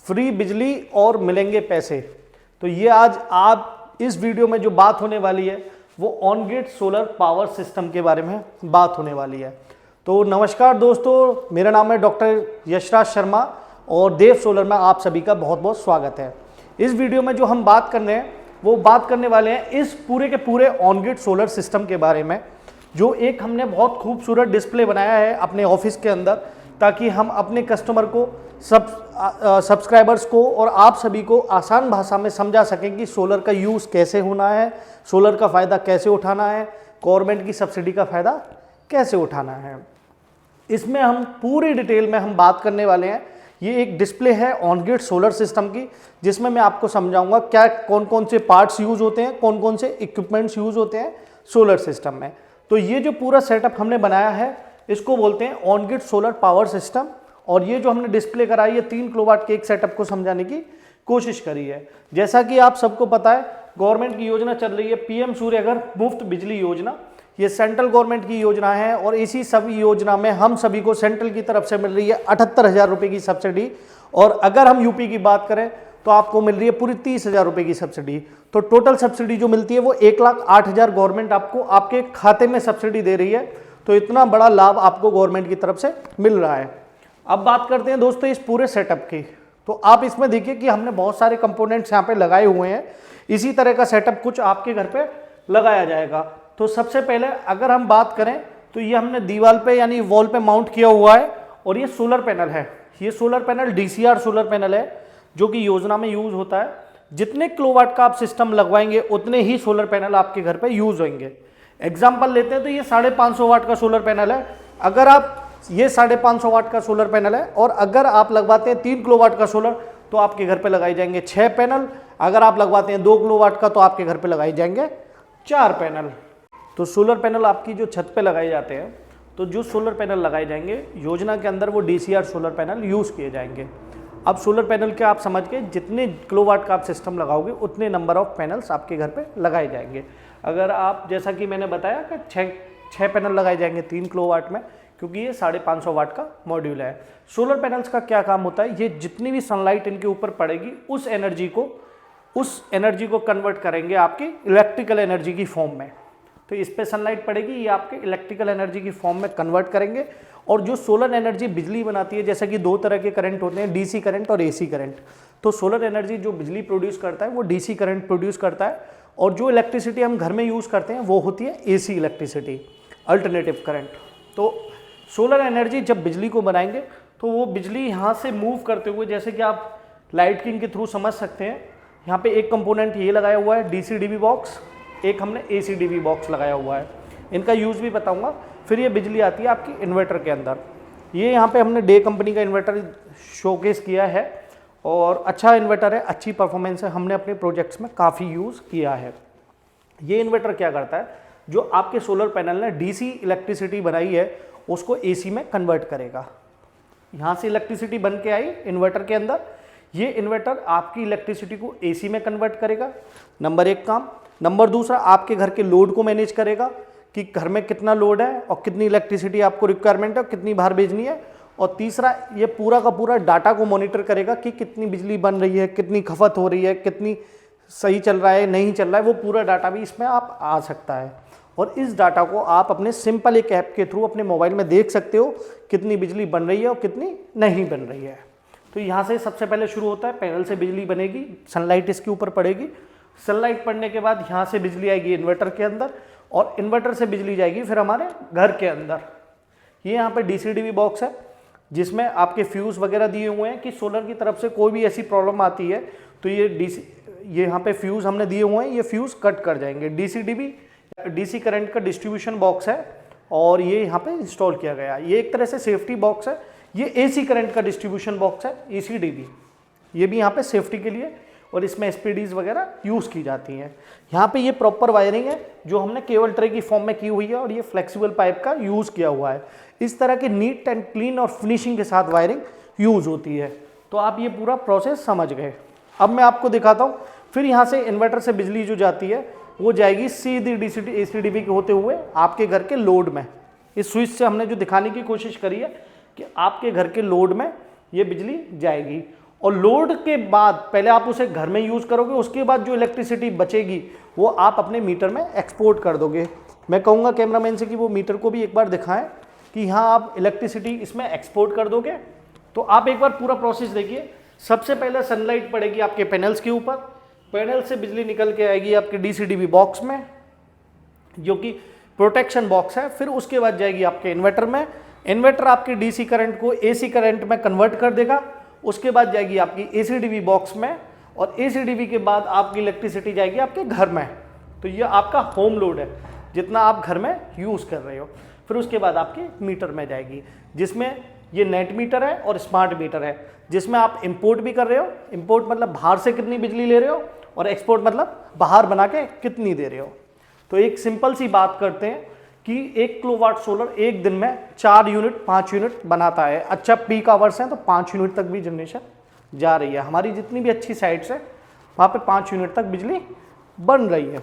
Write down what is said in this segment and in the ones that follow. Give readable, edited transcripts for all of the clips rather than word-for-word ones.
Free बिजली और मिलेंगे पैसे। तो ये आज आप इस वीडियो में जो बात होने वाली है वो on grid solar power system के बारे में बात होने वाली है। तो नमस्कार दोस्तों, मेरा नाम है डॉक्टर यशराज शर्मा और देव सोलर में आप सभी का बहुत बहुत स्वागत है। इस वीडियो में जो हम बात करने हैं वो बात करने वाले हैं इस पूरे के पूरे ऑन ग्रिड सोलर सिस्टम के बारे में, जो एक हमने बहुत खूबसूरत डिस्प्ले बनाया है अपने ऑफिस के अंदर, ताकि हम अपने कस्टमर को सब्सक्राइबर्स को और आप सभी को आसान भाषा में समझा सकें कि सोलर का यूज़ कैसे होना है, सोलर का फ़ायदा कैसे उठाना है, गवर्नमेंट की सब्सिडी का फ़ायदा कैसे उठाना है। इसमें हम पूरी डिटेल में हम बात करने वाले हैं। ये एक डिस्प्ले है ऑन ग्रिड सोलर सिस्टम की, जिसमें मैं आपको समझाऊंगा क्या कौन कौन से पार्ट्स यूज़ होते हैं, कौन कौन से इक्विपमेंट्स यूज़ होते हैं सोलर सिस्टम में। तो ये जो पूरा सेटअप हमने बनाया है इसको बोलते हैं on grid solar power system. और ये जो हमने डिस्प्ले कराई है 3 किलोवाट के एक सेटअप को समझाने की कोशिश करी है। जैसा कि आप सबको पता है, गवर्नमेंट की योजना चल रही है पीएम सूर्यघर मुफ्त बिजली योजना। ये सेंट्रल गवर्नमेंट की योजना है और इसी सभी योजना में हम सभी को सेंट्रल की तरफ से मिल रही है 78,000 रुपये की सब्सिडी। और अगर हम यूपी की बात करें तो आपको मिल रही है पूरी 30,000 रुपये की सब्सिडी। तो टोटल सब्सिडी जो मिलती है वो 1,08,000 गवर्नमेंट आपको आपके खाते में सब्सिडी दे रही है। तो इतना बड़ा लाभ आपको गवर्नमेंट की तरफ से मिल रहा है। अब बात करते हैं दोस्तों इस पूरे सेटअप की। तो आप इसमें देखिए कि हमने बहुत सारे कंपोनेंट्स यहाँ पे लगाए हुए हैं। इसी तरह का सेटअप कुछ आपके घर पे लगाया जाएगा। तो सबसे पहले अगर हम बात करें तो ये हमने दीवार पे यानी वॉल पे माउंट किया हुआ है और ये सोलर पैनल है। ये solar panel DCR solar panel है जो कि योजना में यूज होता है। जितने किलोवाट का आप सिस्टम लगवाएंगे उतने ही सोलर पैनल आपके घर पे यूज होंगे। एग्जाम्पल लेते हैं तो ये 550 वाट का सोलर पैनल है। अगर आप ये 550 वाट का सोलर पैनल है और अगर आप लगवाते हैं 3 किलोवाट का सोलर तो आपके घर पे लगाए जाएंगे 6 पैनल। अगर आप लगवाते हैं 2 किलोवाट का तो आपके घर पे लगाए जाएंगे 4 पैनल। तो सोलर पैनल आपकी जो छत पे लगाए जाते हैं, तो जो सोलर पैनल लगाए जाएंगे योजना के अंदर वो DCR सोलर पैनल यूज़ किए जाएंगे। अब सोलर पैनल के आप समझ के जितने किलोवाट का आप सिस्टम लगाओगे उतने नंबर ऑफ पैनल्स आपके घर पे लगाए जाएंगे। अगर आप जैसा कि मैंने बताया कि 6 पैनल लगाए जाएंगे 3 किलोवाट में, क्योंकि ये 550 वाट का मॉड्यूल है। सोलर पैनल्स का क्या काम होता है, ये जितनी भी सनलाइट इनके ऊपर पड़ेगी उस एनर्जी को कन्वर्ट करेंगे आपकी इलेक्ट्रिकल एनर्जी की फॉर्म में। तो इस पे सनलाइट पड़ेगी, ये आपके इलेक्ट्रिकल एनर्जी की फॉर्म में कन्वर्ट करेंगे। और जो सोलर एनर्जी बिजली बनाती है, जैसा कि 2 तरह के करंट होते हैं, DC करंट और AC करंट। तो सोलर एनर्जी जो बिजली प्रोड्यूस करता है वो DC करंट प्रोड्यूस करता है और जो इलेक्ट्रिसिटी हम घर में यूज़ करते हैं वो होती है AC इलेक्ट्रिसिटी, अल्टरनेटिव करंट। तो सोलर एनर्जी जब बिजली को बनाएंगे तो वो बिजली यहाँ से मूव करते हुए, जैसे कि आप लाइटिंग के थ्रू समझ सकते हैं, यहाँ पे एक कंपोनेंट ये लगाया हुआ है DC DB बॉक्स, एक हमने AC DB बॉक्स लगाया हुआ है। इनका यूज़ भी बताऊंगा। फिर ये बिजली आती है आपकी इन्वर्टर के अंदर। ये यहाँ पे हमने डे कंपनी का इन्वर्टर शोकेस किया है और अच्छा इन्वर्टर है, अच्छी परफॉर्मेंस है, हमने अपने प्रोजेक्ट्स में काफ़ी यूज़ किया है। ये इन्वर्टर क्या करता है, जो आपके सोलर पैनल ने DC इलेक्ट्रिसिटी बनाई है उसको AC में कन्वर्ट करेगा। यहाँ से इलेक्ट्रिसिटी बन के आई इन्वर्टर के अंदर, ये इन्वर्टर आपकी इलेक्ट्रिसिटी को AC में कन्वर्ट करेगा, नंबर 1 काम। नंबर 2 आपके घर के लोड को मैनेज करेगा कि घर में कितना लोड है और कितनी इलेक्ट्रिसिटी आपको रिक्वायरमेंट है और कितनी बाहर भेजनी है। और तीसरा, ये पूरा का पूरा डाटा को मॉनिटर करेगा कि कितनी बिजली बन रही है, कितनी खपत हो रही है, कितनी सही चल रहा है, नहीं चल रहा है, वो पूरा डाटा भी इसमें आप आ सकता है। और इस डाटा को आप अपने सिंपल एक ऐप के थ्रू अपने मोबाइल में देख सकते हो कितनी बिजली बन रही है और कितनी नहीं बन रही है। तो यहाँ से सबसे पहले शुरू होता है, पैनल से बिजली बनेगी, सनलाइट इसके ऊपर पड़ेगी। सनलाइट पड़ने के बाद यहाँ से बिजली आएगी इन्वर्टर के अंदर और इन्वर्टर से बिजली जाएगी फिर हमारे घर के अंदर। ये यहाँ पे DC DB बॉक्स है जिसमें आपके फ्यूज़ वगैरह दिए हुए हैं कि सोलर की तरफ से कोई भी ऐसी प्रॉब्लम आती है तो ये यहाँ पे फ्यूज़ हमने दिए हुए हैं, ये फ्यूज़ कट कर जाएंगे। DC करंट का डिस्ट्रीब्यूशन बॉक्स है और ये यहाँ पे इंस्टॉल किया गया है। ये एक तरह से सेफ्टी बॉक्स है। ये AC करंट का डिस्ट्रीब्यूशन बॉक्स है, AC DB, ये भी यहाँ पे सेफ्टी के लिए और इसमें SPDs वगैरह यूज़ की जाती हैं। यहाँ पे ये प्रॉपर वायरिंग है जो हमने केबल ट्रे की फॉर्म में की हुई है और ये फ्लेक्सिबल पाइप का यूज़ किया हुआ है। इस तरह के नीट एंड क्लीन और फिनिशिंग के साथ वायरिंग यूज़ होती है। तो आप ये पूरा प्रोसेस समझ गए। अब मैं आपको दिखाता हूँ। फिर यहाँ से इन्वर्टर से बिजली जो जाती है वो जाएगी सीधी AC DB के होते हुए आपके घर के लोड में। इस स्विच से हमने जो दिखाने की कोशिश करी है कि आपके घर के लोड में ये बिजली जाएगी और लोड के बाद पहले आप उसे घर में यूज़ करोगे, उसके बाद जो इलेक्ट्रिसिटी बचेगी वो आप अपने मीटर में एक्सपोर्ट कर दोगे। मैं कहूँगा कैमरामैन से कि वो मीटर को भी एक बार दिखाएं कि हाँ आप इलेक्ट्रिसिटी इसमें एक्सपोर्ट कर दोगे। तो आप एक बार पूरा प्रोसेस देखिए। सबसे पहले सनलाइट पड़ेगी आपके पैनल्स के ऊपर, पैनल से बिजली निकल के आएगी आपके डीसी-डीवी बॉक्स में जो कि प्रोटेक्शन बॉक्स है। फिर उसके बाद जाएगी आपके इन्वर्टर में, इन्वर्टर आपके डीसी करंट को एसी करंट में कन्वर्ट कर देगा। उसके बाद जाएगी आपकी एसी-डीवी बॉक्स में, और एसी-डीवी के बाद आपकी इलेक्ट्रिसिटी जाएगी आपके घर में। तो ये आपका होम लोड है, जितना आप घर में यूज़ कर रहे हो। फिर उसके बाद आपके मीटर में जाएगी, जिसमें ये नेट मीटर है और स्मार्ट मीटर है, जिसमें आप इंपोर्ट भी कर रहे हो। इंपोर्ट मतलब बाहर से कितनी बिजली ले रहे हो, और एक्सपोर्ट मतलब बाहर बना के कितनी दे रहे हो। तो एक सिंपल सी बात करते हैं कि 1 किलोवाट सोलर एक दिन में 4 यूनिट 5 यूनिट बनाता है। अच्छा पीक आवर्स हैं तो 5 यूनिट तक भी जनरेशन जा रही है। हमारी जितनी भी अच्छी साइट्स है वहाँ पे 5 यूनिट तक बिजली बन रही है।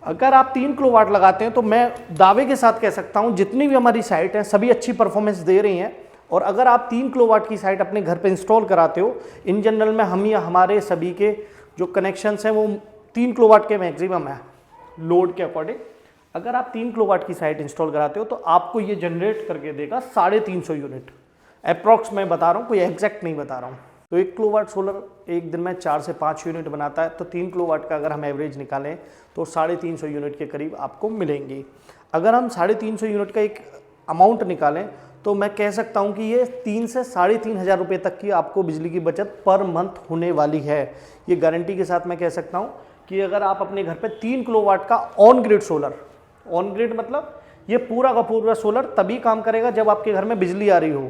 अगर आप 3 किलोवाट लगाते हैं तो मैं दावे के साथ कह सकता हूँ जितनी भी हमारी साइट हैं सभी अच्छी परफॉर्मेंस दे रही हैं। और अगर आप 3 किलोवाट की साइट अपने घर पे इंस्टॉल कराते हो, इन जनरल में हम या हमारे सभी के जो कनेक्शंस हैं वो 3 किलोवाट के मैक्सिमम है लोड के अकॉर्डिंग। अगर आप 3 किलोवाट की साइट इंस्टॉल कराते हो तो आपको ये जनरेट करके देगा 350 यूनिट। अप्रॉक्स मैं बता रहा हूँ, कोई एग्जैक्ट नहीं बता रहा हूँ। तो 1 किलोवाट सोलर एक दिन में 4 से 5 यूनिट बनाता है। तो 3 किलोवाट का अगर हम एवरेज निकालें तो 350 यूनिट के करीब आपको मिलेंगी। अगर हम 350 यूनिट का एक अमाउंट निकालें तो मैं कह सकता हूं कि ये 3 से 3,500 हज़ार रुपये तक की आपको बिजली की बचत पर मंथ होने वाली है। ये गारंटी के साथ मैं कह सकता हूं कि अगर आप अपने घर पे 3 किलोवाट का on grid solar, on grid मतलब ये पूरा का पूरा सोलर तभी काम करेगा जब आपके घर में बिजली आ रही हो।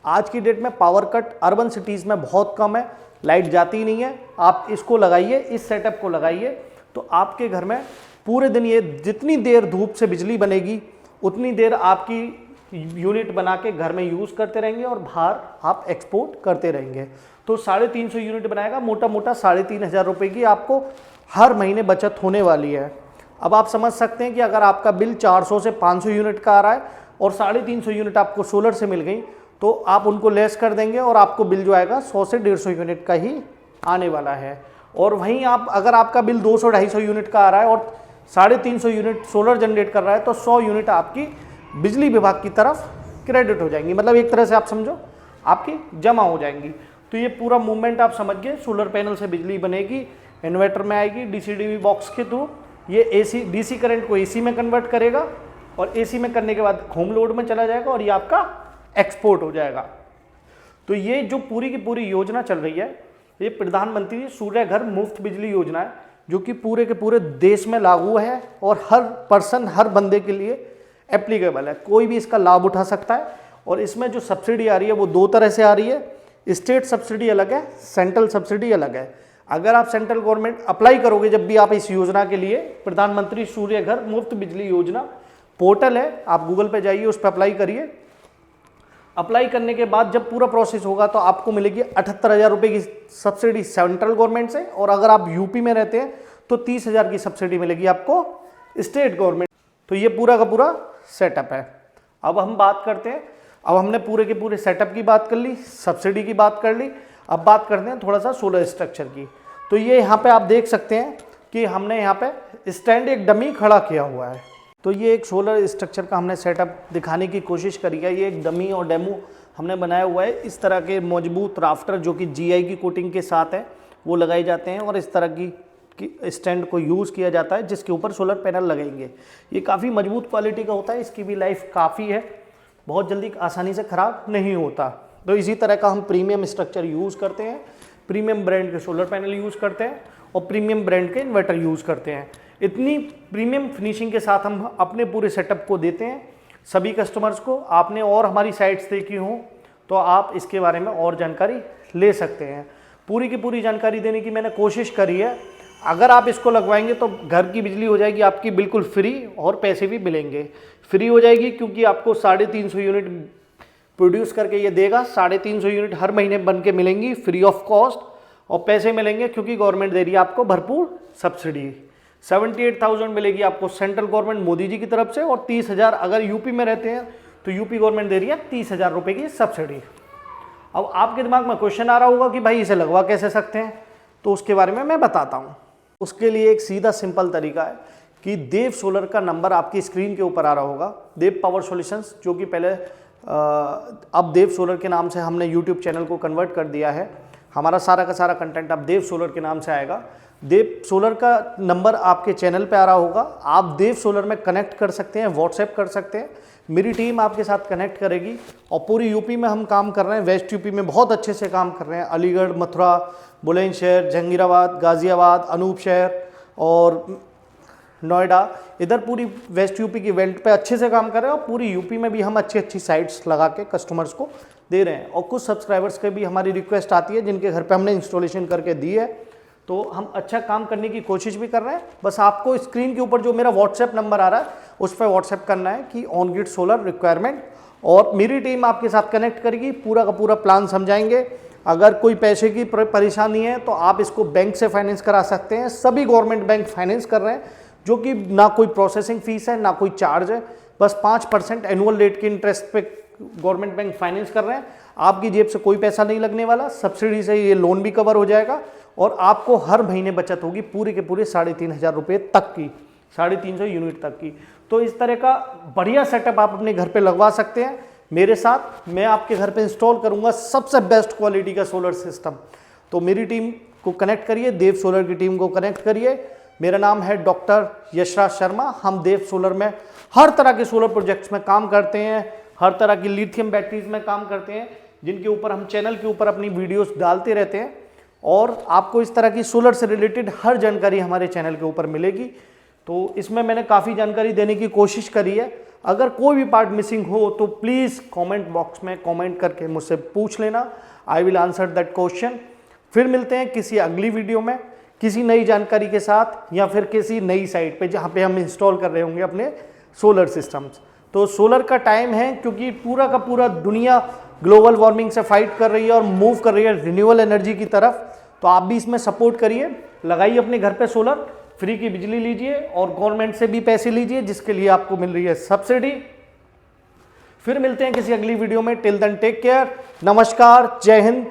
आज की डेट में पावर कट अर्बन सिटीज़ में बहुत कम है, लाइट जाती ही नहीं है। आप इसको लगाइए, इस सेटअप को लगाइए, तो आपके घर में पूरे दिन ये जितनी देर धूप से बिजली बनेगी उतनी देर आपकी यूनिट बना के घर में यूज़ करते रहेंगे और बाहर आप एक्सपोर्ट करते रहेंगे। तो 350 यूनिट बनाएगा, मोटा मोटा 3,500 रुपये की आपको हर महीने बचत होने वाली है। अब आप समझ सकते हैं कि अगर आपका बिल 400 से 500 यूनिट का आ रहा है और 350 यूनिट आपको सोलर से मिल गई तो आप उनको लेस कर देंगे और आपको बिल जो आएगा 100 से 150 यूनिट का ही आने वाला है। और वहीं आप अगर आपका बिल 200-250 यूनिट का आ रहा है और 350 यूनिट सोलर जनरेट कर रहा है तो 100 यूनिट आपकी बिजली विभाग की तरफ क्रेडिट हो जाएंगी। मतलब एक तरह से आप समझो आपकी जमा हो जाएंगी। तो ये पूरा मूवमेंट आप समझ गए। सोलर पैनल से बिजली बनेगी, इन्वर्टर में आएगी, डीसी-डीवी बॉक्स के थ्रू ये एसी डीसी करंट को एसी में कन्वर्ट करेगा और एसी में करने के बाद होम लोड में चला जाएगा और ये आपका एक्सपोर्ट हो जाएगा। तो ये जो पूरी की पूरी योजना चल रही है ये प्रधानमंत्री सूर्य घर मुफ्त बिजली योजना है, जो कि पूरे के पूरे देश में लागू है और हर पर्सन, हर बंदे के लिए एप्लीकेबल है। कोई भी इसका लाभ उठा सकता है। और इसमें जो सब्सिडी आ रही है वो 2 तरह से आ रही है। स्टेट सब्सिडी अलग है, सेंट्रल सब्सिडी अलग है। अगर आप सेंट्रल गवर्नमेंट अप्लाई करोगे जब भी आप इस योजना के लिए, प्रधानमंत्री सूर्य घर मुफ्त बिजली योजना पोर्टल है, आप गूगल पे जाइए, उस पर अप्लाई करिए। अप्लाई करने के बाद जब पूरा प्रोसेस होगा तो आपको मिलेगी 78,000 रुपये की सब्सिडी सेंट्रल गवर्नमेंट से, और अगर आप यूपी में रहते हैं तो 30,000 की सब्सिडी मिलेगी आपको स्टेट गवर्नमेंट। तो ये पूरा का पूरा सेटअप है। अब हम बात करते हैं, अब हमने पूरे के पूरे सेटअप की बात कर ली, सब्सिडी की बात कर ली, अब बात करते हैं थोड़ा सा सोलर स्ट्रक्चर की। तो ये यहाँ पे आप देख सकते हैं कि हमने यहाँ पे स्टैंड एक डमी खड़ा किया हुआ है। तो ये एक सोलर स्ट्रक्चर का हमने सेटअप दिखाने की कोशिश करी है। ये एक डमी और डेमो हमने बनाया हुआ है। इस तरह के मजबूत राफ्टर जो कि जीआई की कोटिंग के साथ है वो लगाए जाते हैं और इस तरह की स्टैंड को यूज़ किया जाता है जिसके ऊपर सोलर पैनल लगेंगे। ये काफ़ी मजबूत क्वालिटी का होता है, इसकी भी लाइफ काफ़ी है, बहुत जल्दी आसानी से ख़राब नहीं होता। तो इसी तरह का हम प्रीमियम स्ट्रक्चर यूज़ करते हैं, प्रीमियम ब्रांड के सोलर पैनल यूज़ करते हैं और प्रीमियम ब्रांड के इन्वर्टर यूज़ करते हैं। इतनी प्रीमियम फिनिशिंग के साथ हम अपने पूरे सेटअप को देते हैं सभी कस्टमर्स को। आपने और हमारी साइट्स देखी हो तो आप इसके बारे में और जानकारी ले सकते हैं। पूरी की पूरी जानकारी देने की मैंने कोशिश करी है। अगर आप इसको लगवाएंगे तो घर की बिजली हो जाएगी आपकी बिल्कुल फ्री और पैसे भी मिलेंगे। फ्री हो जाएगी क्योंकि आपको 350 यूनिट प्रोड्यूस करके ये देगा, 350 यूनिट हर महीने बन के मिलेंगी फ्री ऑफ कॉस्ट, और पैसे मिलेंगे क्योंकि गवर्नमेंट दे रही है आपको भरपूर सब्सिडी। 78,000 मिलेगी आपको सेंट्रल गवर्नमेंट मोदी जी की तरफ से, और 30,000 अगर यूपी में रहते हैं तो यूपी गवर्नमेंट दे रही है 30,000 रुपये की सब्सिडी। अब आपके दिमाग में क्वेश्चन आ रहा होगा कि भाई इसे लगवा कैसे सकते हैं, तो उसके बारे में मैं बताता हूँ। उसके लिए एक सीधा सिंपल तरीका है कि देव सोलर का नंबर आपकी स्क्रीन के ऊपर आ रहा होगा, देव पावर सॉल्यूशंस, जो कि पहले अब देव सोलर के नाम से हमने यूट्यूब चैनल को कन्वर्ट कर दिया है। हमारा सारा का सारा कंटेंट अब देव सोलर के नाम से आएगा। देव सोलर का नंबर आपके चैनल पे आ रहा होगा। आप देव सोलर में कनेक्ट कर सकते हैं, व्हाट्सएप कर सकते हैं, मेरी टीम आपके साथ कनेक्ट करेगी। और पूरी यूपी में हम काम कर रहे हैं, वेस्ट यूपी में बहुत अच्छे से काम कर रहे हैं। अलीगढ़, मथुरा, बुलंदशहर, जहांगीराबाद, गाजियाबाद, अनूपशहर और नोएडा, इधर पूरी वेस्ट यूपी की वेल्ट पे अच्छे से काम कर रहे हैं। और पूरी यूपी में भी हम अच्छी अच्छी साइट्स लगा के कस्टमर्स को दे रहे हैं। और कुछ सब्सक्राइबर्स के भी हमारी रिक्वेस्ट आती है जिनके घर पे हमने इंस्टॉलेशन करके दी है, तो हम अच्छा काम करने की कोशिश भी कर रहे हैं। बस आपको स्क्रीन के ऊपर जो मेरा व्हाट्सएप नंबर आ रहा है उस पर व्हाट्सएप करना है कि ऑन ग्रिड सोलर रिक्वायरमेंट, और मेरी टीम आपके साथ कनेक्ट करेगी, पूरा का पूरा प्लान समझाएंगे। अगर कोई पैसे की परेशानी है तो आप इसको बैंक से फाइनेंस करा सकते हैं। सभी गवर्नमेंट बैंक फाइनेंस कर रहे हैं, जो कि ना कोई प्रोसेसिंग फीस है ना कोई चार्ज है, बस 5% एनुअल रेट के इंटरेस्ट पे गवर्नमेंट बैंक फाइनेंस कर रहे हैं। आपकी जेब से कोई पैसा नहीं लगने वाला, सब्सिडी से ये लोन भी कवर हो जाएगा और आपको हर महीने बचत होगी पूरे के पूरे 3,500 रुपये तक की, 350 यूनिट तक की। तो इस तरह का बढ़िया सेटअप आप अपने घर पे लगवा सकते हैं मेरे साथ। मैं आपके घर पे इंस्टॉल करूंगा सबसे बेस्ट क्वालिटी का सोलर सिस्टम। तो मेरी टीम को कनेक्ट करिए, देव सोलर की टीम को कनेक्ट करिए। मेरा नाम है डॉक्टर यशराज शर्मा। हम देव सोलर में हर तरह के सोलर प्रोजेक्ट्स में काम करते हैं, हर तरह की लिथियम बैटरीज में काम करते हैं, जिनके ऊपर हम चैनल के ऊपर अपनी वीडियोस डालते रहते हैं। और आपको इस तरह की सोलर से रिलेटेड हर जानकारी हमारे चैनल के ऊपर मिलेगी। तो इसमें मैंने काफ़ी जानकारी देने की कोशिश करी है। अगर कोई भी पार्ट मिसिंग हो तो प्लीज़ कमेंट बॉक्स में कमेंट करके मुझसे पूछ लेना, I will answer that question. फिर मिलते हैं किसी अगली वीडियो में किसी नई जानकारी के साथ, या फिर किसी नई साइट पे जहाँ पे हम इंस्टॉल कर रहे होंगे अपने सोलर सिस्टम्स। तो सोलर का टाइम है, क्योंकि पूरा का पूरा दुनिया ग्लोबल वार्मिंग से फाइट कर रही है और मूव कर रही है रिन्यूएबल एनर्जी की तरफ। तो आप भी इसमें सपोर्ट करिए, लगाइए अपने घर पे सोलर, फ्री की बिजली लीजिए और गवर्नमेंट से भी पैसे लीजिए जिसके लिए आपको मिल रही है सब्सिडी। फिर मिलते हैं किसी अगली वीडियो में। टिल देन टेक केयर, नमस्कार, जय हिंद।